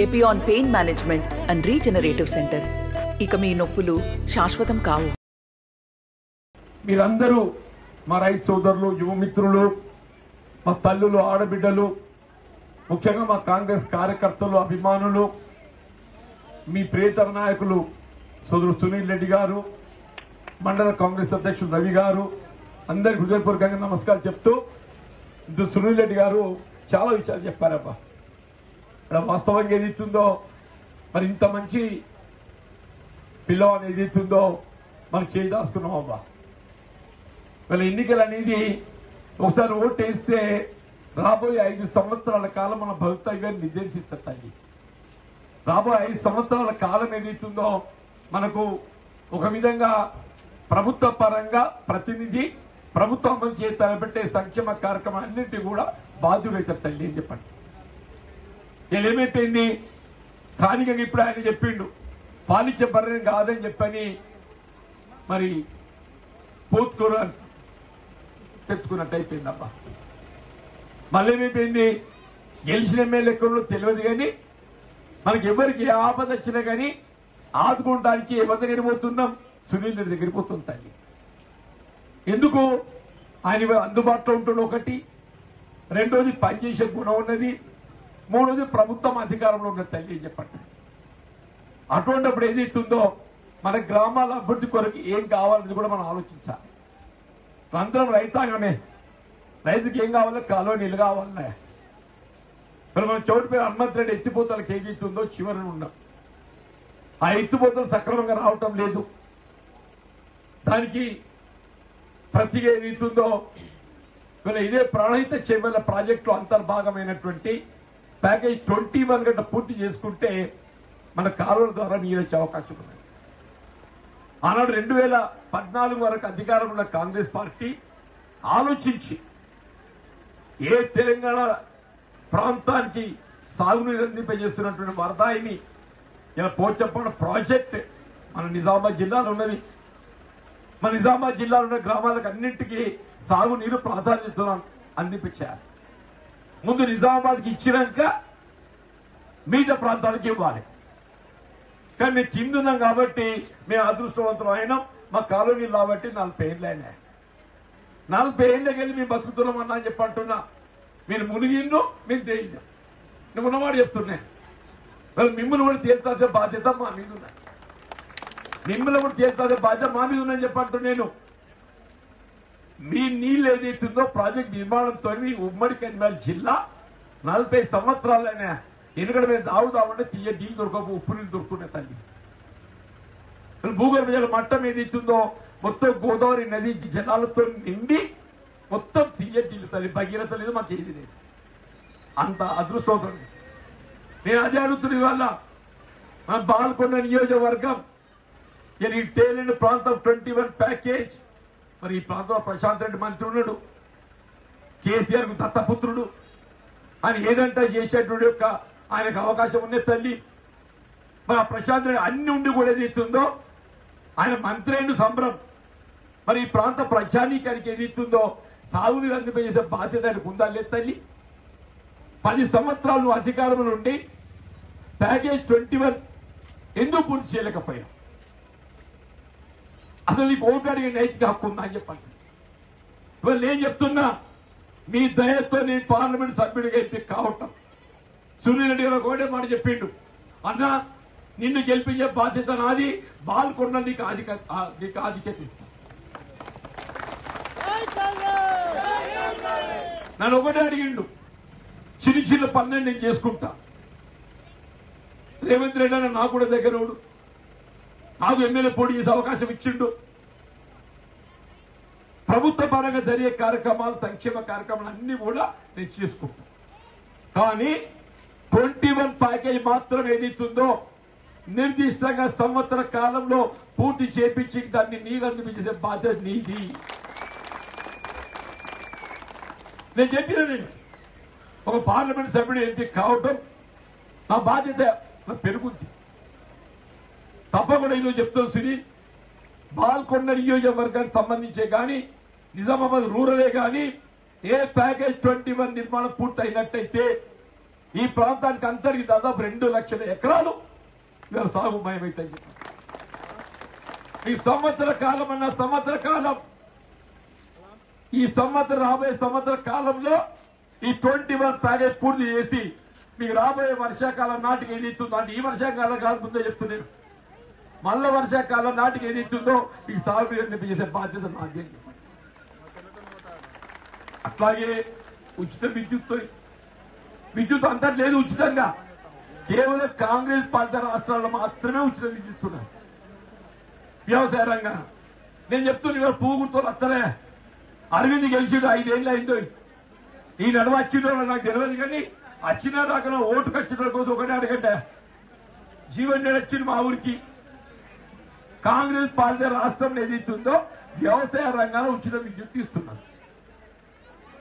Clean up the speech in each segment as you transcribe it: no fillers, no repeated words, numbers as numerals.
Epione pain management and regenerative centre. ఇక మీ నొప్పులు శాశ్వతం కావు. మీరందరూ మా రైతు సోదరులు, యువ మిత్రులు, మా తల్లులు, ఆడబిడ్డలు, ముఖ్యంగా మా కాంగ్రెస్ కార్యకర్తలు, అభిమానులు, మీ ప్రియతమ నాయకులు సోదరుడు సునీల్ రెడ్డి గారు, మండల కాంగ్రెస్ అధ్యక్షుడు రవి గారు, అందరికి హృదయపూర్వకంగా నమస్కారం చెప్తూ, సునీల్ రెడ్డి గారు చాలా విషయాలు చెప్పారబ్బా. ఇక్కడ వాస్తవంగా ఏదైతుందో మరి ఇంత మంచి పిల్లవాడిని ఏదైతుందో మనం చేయదాసుకున్నాం అబ్బా. వీళ్ళ ఎన్నికలు అనేది ఒకసారి ఓటు వేస్తే రాబోయే 5 సంవత్సరాల కాలం మన భవితవ్యాన్ని నిర్దేశిస్తారు తల్లి. రాబోయే 5 సంవత్సరాల కాలం ఏదైతుందో మనకు ఒక విధంగా ప్రభుత్వ పరంగా ప్రతినిధి, ప్రభుత్వం అమలు చేయాలంటే సంక్షేమ కార్యక్రమం అన్నింటి కూడా బాధ్యుడైతారు తల్లి అని చెప్పండి. వీళ్ళు ఏమైపోయింది, స్థానికంగా ఇప్పుడు ఆయన చెప్పిండు పాలిచ్చే బర్రెని కాదని చెప్పని మరి పోతుకోరు తెచ్చుకున్నట్టు అయిపోయింది అబ్బా. మళ్ళీ ఏమైపోయింది, గెలిచిన ఎమ్మెల్యే ఎక్కడో తెలియదు కానీ మనకి ఎవరికి ఏ ఆపద వచ్చినా కానీ ఆదుకోవడానికి ఎవరి దగ్గర పోతున్నాం, సునీల్ రెడ్డి దగ్గర పోతుంది తల్లి. ఎందుకు, ఆయన అందుబాటులో ఉంటున్న ఒకటి, రెండోది పనిచేసే గుణం ఉన్నది, మూడోది ప్రభుత్వం అధికారంలో ఉన్న తల్లి అని చెప్పండి. అటువంటిప్పుడు ఏదైతుందో మన గ్రామాల అభివృద్ధి కొరకు ఏం కావాలని కూడా మనం ఆలోచించాలి. అందరం రైతాంగమే, రైతుకి ఏం కావాలో కాలువ నీళ్ళు కావాలనే. మరి మన చోటు పేరు హనుమంత్ రెడ్డి ఎత్తిపోతలకు ఏదైతుందో చివరిని ఉన్నాం. ఆ ఎత్తిపోతలు సక్రమంగా రావటం లేదు. దానికి ప్రతిగా ఏదైతుందో వీళ్ళ ఇదే ప్రాణహిత చేపల ప్రాజెక్టు అంతర్భాగమైనటువంటి ప్యాకేజ్ 21 గంట పూర్తి చేసుకుంటే మన కాలువల ద్వారా నీరు వచ్చే అవకాశం ఉంది. ఆనాడు 2014 వరకు అధికారంలో ఉన్న కాంగ్రెస్ పార్టీ ఆలోచించి ఏ తెలంగాణ ప్రాంతానికి సాగునీరు అందింపజేస్తున్నటువంటి వరదాయిని ఇలా పోచంపాడు ప్రాజెక్ట్ మన నిజామాబాద్ జిల్లాలో ఉన్నది. మన నిజామాబాద్ జిల్లాలో ఉన్న గ్రామాలకు అన్నింటికీ సాగునీరు ప్రాధాన్యత అందించారు. ముందు నిజామాబాద్కి ఇచ్చినాక మిగతా ప్రాంతాలకు ఇవ్వాలి. కానీ మేము కిందున్నాం కాబట్టి మేము అదృష్టవంతులు అయినాం. మా కాలనీలు కాబట్టి 40 ఏళ్ళు అయినాయి. 40 ఏళ్ళకి వెళ్ళి మేము బతుకుతున్నాం అన్నా అని చెప్పి అంటున్నా. మీరు మునిగిన్ను మేము తేల్చాం. నువ్వు ఉన్నవాడు చెప్తున్నాను, వాళ్ళు మిమ్మల్ని కూడా తేల్చాల్సిన బాధ్యత మా మీద ఉన్నాయి. మిమ్మల్ని కూడా తేల్చాల్సిన బాధ్యత మా మీద ఉందని చెప్పి అంటున్నాను. మీ నీళ్ళు ఏదైతుందో ప్రాజెక్ట్ నిర్మాణంతో ఉమ్మడి కరీంనగర్ జిల్లా 40 సంవత్సరాలైనా ఎందుకంటే మేము దావుదామంటే తీయ నీళ్ళు దొరకవు, ఉప్పు నీళ్ళు దొరుకుతున్నాయి తల్లి. భూగర్భ జల మట్టం ఏదైతుందో మొత్తం గోదావరి నది జలాలతో నిండి మొత్తం తీయ నీళ్ళు తల్లి. భగీరథ లేదు, మాకు ఏది లేదు. అంత అదృష్టవంతుడు. నేను అదే అడుగుతున్నా. ఇవాళ మన బాల్కొండ నియోజకవర్గం ఈ టేలెంట్ ప్రాంతం 21 ప్యాకేజ్. మరి ఈ ప్రాంతంలో ప్రశాంత్ రెడ్డి మంత్రి ఉన్నాడు, కేసీఆర్ కు దత్తపుత్రుడు, ఆయన ఏదంటే చేసేటువంటి యొక్క ఆయనకు అవకాశం ఉన్నది తల్లి. మరి ఆ ప్రశాంత్ రెడ్డి అన్ని ఉండి కూడా ఏదైతుందో ఆయన మంత్రి అయిన సంబరం. మరి ఈ ప్రాంత ప్రజానీకానికి ఏదైతుందో సాగునీరు అందింపజేసే బాధ్యత ఆయనకు ఉందా లేదు తల్లి. 10 సంవత్సరాలు అధికారంలో ఉండి ప్యాకేజ్ 21 ఎందుకు పూర్తి చేయలేకపోయాం? అసలు నీకు ఓటు అడిగే నైతిక హక్కు ఉందా అని చెప్పండి. ఇవాళ నేను చెప్తున్నా, మీ దయతో నేను పార్లమెంట్ సభ్యుడిగా ఎంపిక కావటం. సునీల్ రెడ్డి గారు ఒకటే మాట చెప్పిండు, అన్నా నిన్ను గెలిపించే బాధ్యత నాది, బాల్కొండ నీకు ఆధిక్యత ఇస్తా. నన్ను ఒకటే అడిగిండు, చిన్న చిన్న పనులు నేను చేసుకుంటా. రేవంత్ రెడ్డి అన్న నాకు కూడా దగ్గరోడు, నాకు ఎమ్మెల్యే పోటీ చేసే అవకాశం ఇచ్చిండు. ప్రభుత్వ పరంగా జరిగే కార్యక్రమాలు, సంక్షేమ కార్యక్రమాలు అన్ని కూడా నేను చేసుకుంటా. కానీ 21 ప్యాకేజ్ మాత్రం ఏదైతుందో నిర్దిష్టంగా సంవత్సర కాలంలో పూర్తి చేపించి దాన్ని నీరు అందించే బాధ్యత నీది. నేను చెప్పిన, నేను ఒక పార్లమెంట్ సభ్యుడు ఎంపిక కావటం నా బాధ్యత పెరుగుద్ది. తప్పకుండా ఈరోజు చెప్తాను శ్రీ, బాల్కొండ నియోజకవర్గానికి సంబంధించే కానీ నిజామాబాద్ రూరలే కానీ ఏ ప్యాకేజ్ 21 నిర్మాణం పూర్తి అయినట్టయితే ఈ ప్రాంతానికి అంతటికి దాదాపు 2 లక్షల ఎకరాలు ఇవాళ సాగుమయమైతాయి. ఈ సంవత్సర కాలం అన్న సంవత్సర కాలం, ఈ సంవత్సరం రాబోయే సంవత్సర కాలంలో ఈ 21 ప్యాకేజ్ పూర్తి చేసి మీకు రాబోయే వర్షాకాలం నాటికి ఏది ఇస్తుందో, అంటే ఈ వర్షాకాలం కాదు ముందే చెప్తున్నాను, మళ్ళా వర్షాకాలం నాటికి ఏది ఇస్తుందో మీకు సాగునీరు చేసే బాధ్యత నాదే. అట్లాగే ఉచిత విద్యుత్ అంతా లేదు ఉచితంగా, కేవలం కాంగ్రెస్ పాలిత రాష్ట్రాల్లో మాత్రమే ఉచిత విద్యుత్ ఉన్నారు. వ్యవసాయ రంగం నేను చెప్తున్నా, ఇవాళ పువ్వు గుర్తులు వస్తలే. అరవింద్ గెలిచిండు 5 ఏళ్ళు అయిందో, ఈ నడవ వచ్చిన నాకు తెలియదు, కానీ వచ్చిన రాకన ఓటుకు వచ్చిన కోసం ఒకటే అడగంట. జీవన్ రెడ్డి వచ్చింది మా ఊరికి. కాంగ్రెస్ పాలిత రాష్ట్రంలో ఏదైతుందో వ్యవసాయ రంగాల్లో ఉచిత విద్యుత్ ఇస్తున్నారు.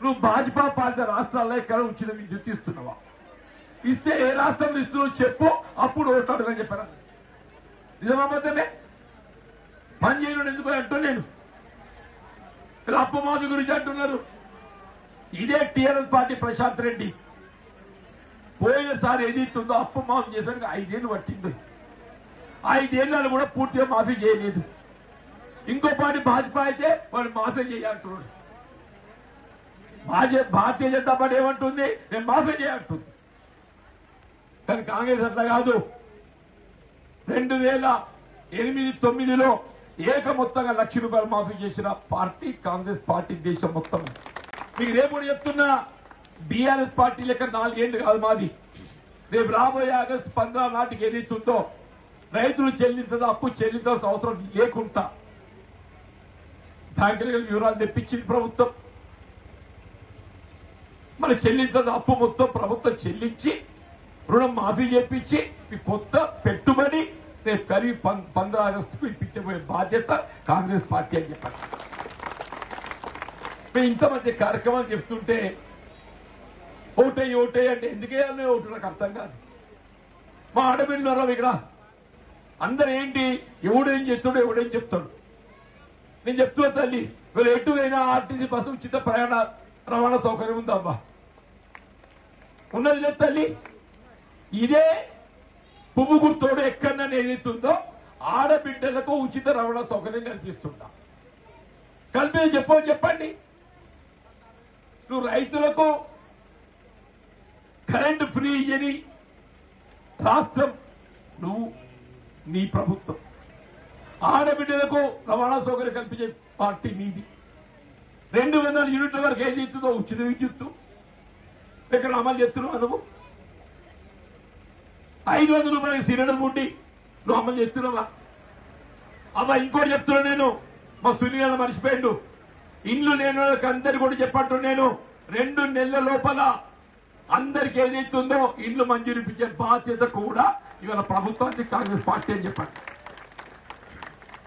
నువ్వు భాజపా పాలిత రాష్ట్రాల్లో ఇక్కడ ఉచిత విద్యుత్ ఇస్తున్నావా? ఇస్తే ఏ రాష్ట్రంలో ఇస్తున్నావు చెప్పు, అప్పుడు ఓటు అడగని చెప్పారా? నిజమాబద్దమే. పని చేయను ఎందుకు అంటూ నేను ఇలా అప్పు మాఫీ గురించి అంటున్నారు. ఇదే టీఆర్ఎస్ పార్టీ ప్రశాంత్ రెడ్డి పోయినసారి ఏదైతుందో అప్పు మాఫీ చేసానికి 5 ఏళ్ళు పట్టింది. 5 ఏళ్ళను కూడా పూర్తిగా మాఫీ చేయలేదు. ఇంకో పార్టీ భాజపా అయితే వాడు మాఫీ చేయాలంటున్నాడు. భారతీయ జనతా పార్టీ ఏమంటుంది? నేను మాఫీ చేయాలంటుంది. కానీ కాంగ్రెస్ అట్లా కాదు. 2008-9లో మొత్తంగా ₹1,00,000 మాఫీ చేసిన పార్టీ కాంగ్రెస్ పార్టీ దేశం మొత్తం. మీకు రేపు కూడా చెప్తున్నా, బీఆర్ఎస్ పార్టీ లెక్క 4 ఏళ్ళు కాదు మాది. రేపు రాబోయే ఆగస్టు 15 నాటికి ఏదైతుందో రైతులు చెల్లించదో అప్పు చెల్లించాల్సిన అవసరం లేకుండా బ్యాంకుల వివరాలు తెప్పించింది ప్రభుత్వం. మన చెల్లించదు అప్పు మొత్తం ప్రభుత్వం చెల్లించి రుణం మాఫీ చేపించి మీ కొత్త పెట్టుబడి రేపు కలిగి 15 ఆగస్టుకు ఇప్పించబోయే బాధ్యత కాంగ్రెస్ పార్టీ అని చెప్పారు. ఇంత మంచి కార్యక్రమాలు చెప్తుంటే ఓటే అంటే ఎందుకే ఓటు నాకు అర్థం కాదు. మా ఆడబిడ్డలు ఇక్కడ అందరు ఏంటి, ఎవడేం చెప్తాడు ఎవడేం చెప్తాడు. నేను చెప్తున్నా తల్లి, వీళ్ళు ఎటువైనా ఆర్టీసీ బస్సు ఉచిత ప్రయాణ రవాణా సౌకర్యం ఉందమ్మా, ఉన్నది లేదు తల్లి. ఇదే పువ్వు గుర్తోడు ఎక్కడన్నా ఏదైతుందో ఆడబిడ్డలకు ఉచిత రవాణా సౌకర్యం కల్పిస్తుంటా. కల్పించి చెప్పండి. నువ్వు రైతులకు కరెంటు ఫ్రీ ఇయ్యని రాష్ట్రం నువ్వు, నీ ప్రభుత్వం. ఆడబిడ్డలకు రవాణా సౌకర్యం కల్పించే పార్టీ మీది. 200 యూనిట్ల వరకు ఏది ఇస్తుందో ఉచిత విద్యుత్తు ఇక్కడ అమలు చేస్తున్నావు. నువ్వు 500 రూపాయలకి సిలిండర్ ఉండి నువ్వు అమలు చేస్తున్నావా? అమ్మా ఇంకోటి చెప్తున్నా నేను, మా సునీల మర్చిపోయిండు. ఇండ్లు లేని వాళ్ళకి అందరు కూడా చెప్పట్టు నేను 2 నెలల లోపల అందరికి ఏదైతుందో ఇండ్లు మంజూరు ఇప్పించే బాధ్యత కూడా ఇవాళ ప్రభుత్వానికి కాంగ్రెస్ పార్టీ అని చెప్పండి.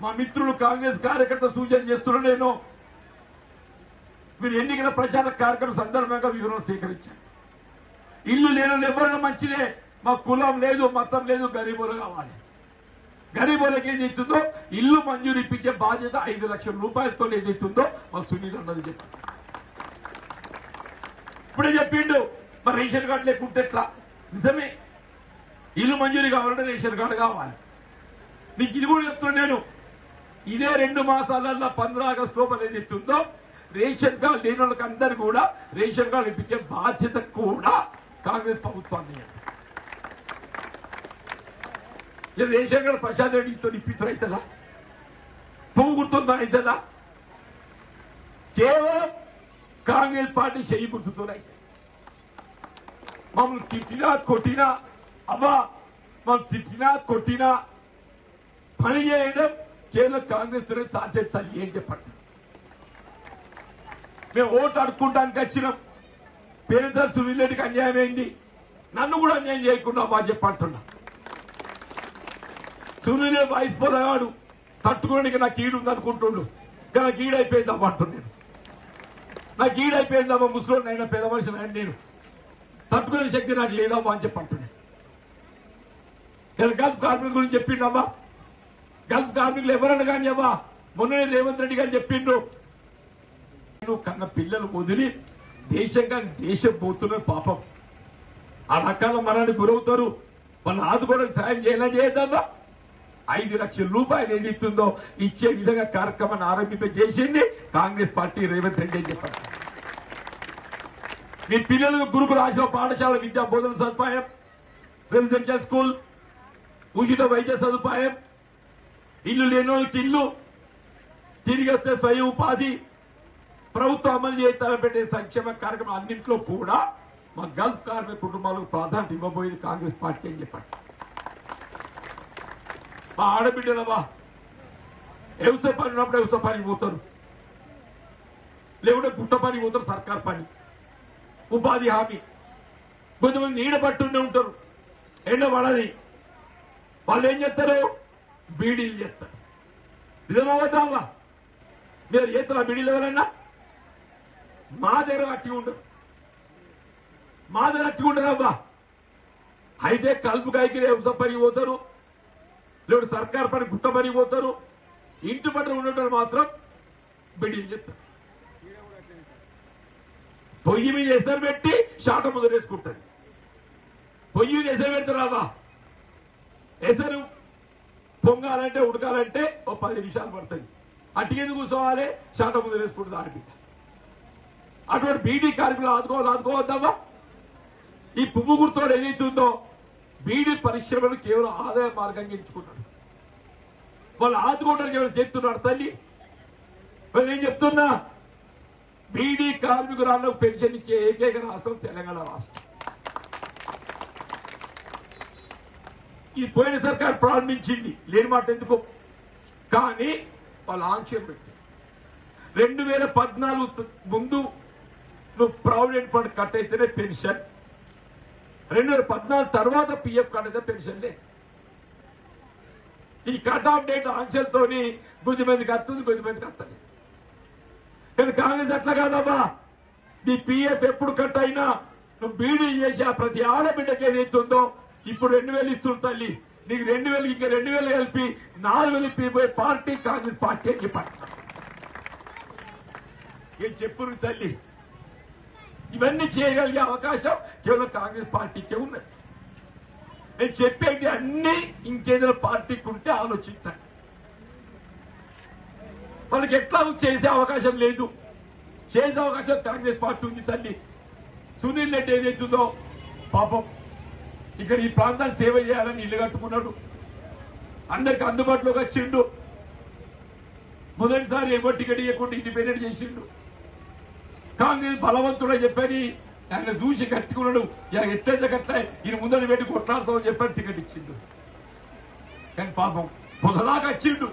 మా మిత్రులు కాంగ్రెస్ కార్యకర్త సూచన చేస్తున్నా నేను, మీరు ఎన్నికల ప్రచార కార్యక్రమం సందర్భంగా వివరాలు సేకరించారు. ఇల్లు లేని ఎవరైనా మంచిదే, మా కులం లేదు మతం లేదు, గరీబులు కావాలి. గరీబులకు ఏదైతుందో ఇల్లు మంజూరు ఇప్పించే బాధ్యత 5 లక్షల రూపాయలతో ఏదైతుందో మా సునీల్ అన్నది చెప్పారు. ఇప్పుడే చెప్పిండు, మరి రేషన్ కార్డు లేకుంటే ఎట్లా? నిజమే, ఇల్లు మంజూరు కావాలంటే రేషన్ కార్డు కావాలి. నీకు ఇది కూడా చెప్తున్నా నేను, ఇదే 2 మాసాలలో 15 ఆగస్టు లోపల ఏదైతుందో రేషన్ కార్డు లేని వాళ్ళకి అందరు కూడా రేషన్ కార్డు ఇప్పించే బాధ్యత కూడా కాంగ్రెస్ ప్రభుత్వాన్ని. రేషన్ కార్డు ప్రసాద్ రెడ్డితో ఇప్పించడం అవుతుందా? పువ్వు గుర్తుందా అవుతుందా? కేవలం కాంగ్రెస్ పార్టీ చెయ్యి గుర్తుతో అయితే మమ్మల్ని తిట్టినా కొట్టినా, అవ్వా మమ్మల్ని తిట్టినా కొట్టినా పని చేయడం కేవలం కాంగ్రెస్ తోనే సాధ్యత ఏం చెప్పండి. మేము ఓటు అడుక్కుంటానికి వచ్చినాం. పేరుసారి సునీల్ రెడ్డికి అన్యాయం అయింది, నన్ను కూడా అన్యాయం చేయకుండా అవ్వా చెప్పంటున్నా. సునీల్ వాయిస్ పోదగాడు తట్టుకోవడానికి నాకు ఈడు ఉందనుకుంటుండు, కానీ నాకు ఈడైపోయింది అవ్వ అంటున్నాను. నాకు ఈడైపోయిందమ్మా, ముసలోని అయినా పెద్ద మనిషిని అయినా నేను తట్టుకునే శక్తి నాకు లేదమ్మా అని చెప్పి అంటున్నాను. గల్ఫ్ కార్మికుల గురించి చెప్పిండమ్మా, గల్ఫ్ కార్మికులు ఎవరన్నా కానీ అవ్వా మొన్ననే రేవంత్ రెడ్డి గారు చెప్పిండు, కన్న పిల్లలు వదిలి దేశం కానీ దేశం పోతున్న పాపం ఆ రకాల మరణానికి గురవుతారు. వాళ్ళు ఆదుకోవడానికి సాయం చేద్దామా? 5 లక్షల రూపాయలు ఏది ఇస్తుందో ఇచ్చే విధంగా కార్యక్రమాన్ని ఆరంభింపజేసింది కాంగ్రెస్ పార్టీ, రేవంత్ రెడ్డి అని చెప్పారు. మీ పిల్లలకు గురుకుల ఆశ్రమ పాఠశాల విద్యా బోధన సదుపాయం, రెసిడెన్షియల్ స్కూల్, ఉచిత వైద్య సదుపాయం, ఇల్లు లేని వాళ్ళకి ఇల్లు, తిరిగి వస్తే స్వయం ఉపాధి, ప్రభుత్వం అమలు చేయాలపెట్టే సంక్షేమ కార్యక్రమం అన్నింటిలో కూడా మా గల్ఫ్ కార్మిక కుటుంబాలకు ప్రాధాన్యత ఇవ్వబోయేది కాంగ్రెస్ పార్టీ అని చెప్పారు. మా ఆడబిడ్డలవా వ్యవసాయ పని ఉన్నప్పుడు వ్యవసాయ పనికి పోతారు, లేకుంటే గుట్ట పనికి పోతారు, సర్కార్ పని, ఉపాధి హామీ. కొంతమంది నీడ పట్టుండే ఉంటారు, ఎండ పడది, వాళ్ళు ఏం చేస్తారు? బీడీలు చేస్తారు. నిజమవుతావా? మీరు చేస్తారా బీడీలు? ఎవరన్నా మా దగ్గర అట్టిగా ఉండరు, మా దగ్గర అట్టిగా ఉండరవ్వా. అయితే కలుపు కాయకి వ్యవసాయ పనికి పోతారు, లేదు సర్కార్ పని గుట్ట పనికి పోతారు. ఇంటి పట్ల ఉండేటప్పుడు మాత్రం బీడీలు చేస్తారు. పొయ్యి మీద ఎసరు పెట్టి షాట ముందు వేసుకుంటుంది. పొయ్యి మీద ఎసరు పెడతారావా? ఎసరు పొంగాలంటే ఉడకాలంటే ఓ 10 నిమిషాలు పడుతుంది. అట్టికెందుకు కూర్చోవాలి? షాట ముందు వేసుకుంటుంది ఆడబిడ్డ. అటువంటి బీడీ కార్మికులు ఆదుకోవద్దామా? ఈ పువ్వు గుర్తోడు ఏదైతుందో బీడీ పరిశ్రమను కేవలం ఆదాయ మార్గంగా ఎంచుకున్నాడు. వాళ్ళు ఆదుకోవడానికి ఎవరు చెప్తున్నాడు? తల్లి వాళ్ళు ఏం చెప్తున్నా? బీడీ కార్మికురాళ్లకు పెన్షన్ ఇచ్చే ఏకైక రాష్ట్రం తెలంగాణ రాష్ట్రం. ఈ పోయిన సర్కార్ ప్రారంభించింది, లేని మాట ఎందుకు, కానీ వాళ్ళు ఆంక్షలు పెట్టారు. 2014 ముందు నువ్వు ప్రావిడెంట్ ఫండ్ కట్ అయితేనే పెన్షన్, 2014 తర్వాత పిఎఫ్ కట్ అయితే పెన్షన్ లేదు. ఈ కట్ ఆఫ్ డేట్ ఆంక్షలతోని కొద్దిమందికి వస్తుంది, కొద్దిమందికి వస్తుంది. కానీ కాంగ్రెస్ అట్లా కాదమ్మా. నీ పిఎఫ్ ఎప్పుడు కట్ అయినా నువ్వు బీడీ చేసి ఆ ప్రతి ఆడబిడ్డకి ఏదైతుందో ఇప్పుడు 2000 ఇస్తుంది తల్లి, నీకు 2000 ఇంకా 2000 కలిపి 4000 ఇప్పిపోయే పార్టీ కాంగ్రెస్ పార్టీ అని చెప్పారు. ఏం చెప్పురు తల్లి? ఇవన్నీ చేయగలిగే అవకాశం కేవలం కాంగ్రెస్ పార్టీకే ఉన్నది. నేను చెప్పేటి అన్ని ఇంకేదైనా పార్టీకి ఉంటే ఆలోచించండి. వాళ్ళకి ఎట్లా చేసే అవకాశం లేదు, చేసే అవకాశం కాంగ్రెస్ పార్టీ ఉంది తల్లి. సునీల్ రెడ్డి ఏదైతుందో పాపం ఇక్కడ ఈ ప్రాంతాన్ని సేవ చేయాలని ఇల్లు కట్టుకున్నాడు, అందరికి అందుబాటులోకి వచ్చిండు. మొదటిసారి ఎవరు టికెట్ ఇవ్వకుండా ఇండిపెండెంట్ చేసిండు. కాంగ్రెస్ బలవంతుడే చెప్పని ఆయన చూసి కట్టుకున్నాడు. ఎట్లయితే గట్ల ఈయన ముందర పెట్టి కొట్లాడుతామని చెప్పని టికెట్ ఇచ్చిండు. కానీ పాపం పొసదాకా వచ్చిండు,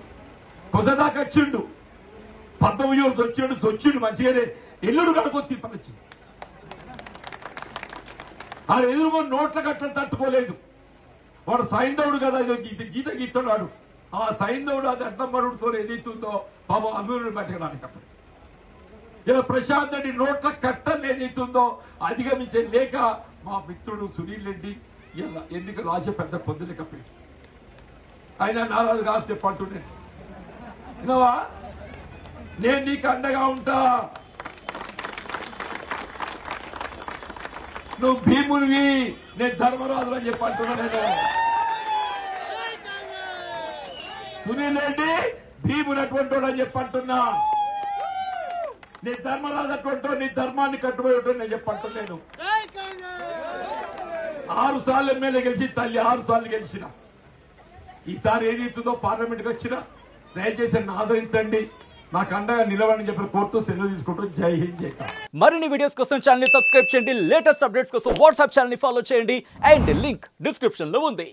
19 వచ్చిండు మంచిగానే, ఎల్లుడు కడుకొని తిప్పనిచ్చింది. ఆ ఎదురుగా నోట్ల కట్టలు తట్టుకోలేదు. వాడు సైంధవుడు కదా, గీత గీతున్నాడు. ఆ సైంధవుడు అది అడ్డం పడుతో ఏదైతుందో పాపం అభివృద్ధి పెట్టడానికి అప్పుడు ఇలా ప్రశాంత్ రెడ్డి నోట్ల కట్టలు ఏదైతుందో అధిగమించే లేక మా మిత్రుడు సునీల్ రెడ్డి ఇలా ఎన్నికలు ఆశ పెద్ద పొందలేకపోయి ఆయన నారాజు కాదు చెప్పంటున్నాను. వినవా? నేను నీకు అండగా ఉంటా. నువ్వు భీమునివి, నేను ధర్మరాజు అని చెప్పంటున్నా. నేను సునీల్ రెడ్డి భీముడు అటువంటి వాడు అని చెప్పంటున్నా. నీ ధర్మరాజు అటువంటి నీ ధర్మాన్ని కట్టుబడి నేను చెప్పంటున్నాను. 6 సార్లు ఎమ్మెల్యే గెలిచి తల్లి 6 సార్లు గెలిచిన. ఈసారి ఏదైతుందో పార్లమెంట్కి వచ్చినా దయచేసి నన్ను ఆదరించండి, నాకు అండగా నిలవని చెప్పి కోర్టు సెలవు తీసుకుంటూ జై హింద్ జై భారత్. మరిన్ని వీడియోస్ కోసం ఛానల్ ని సబ్స్క్రైబ్ చేయండి, లేటెస్ట్ అప్డేట్స్ కోసం వాట్సాప్ ఛానల్ ని ఫాలో చేయండి అండ్ లింక్ డిస్క్రిప్షన్ లో ఉంది.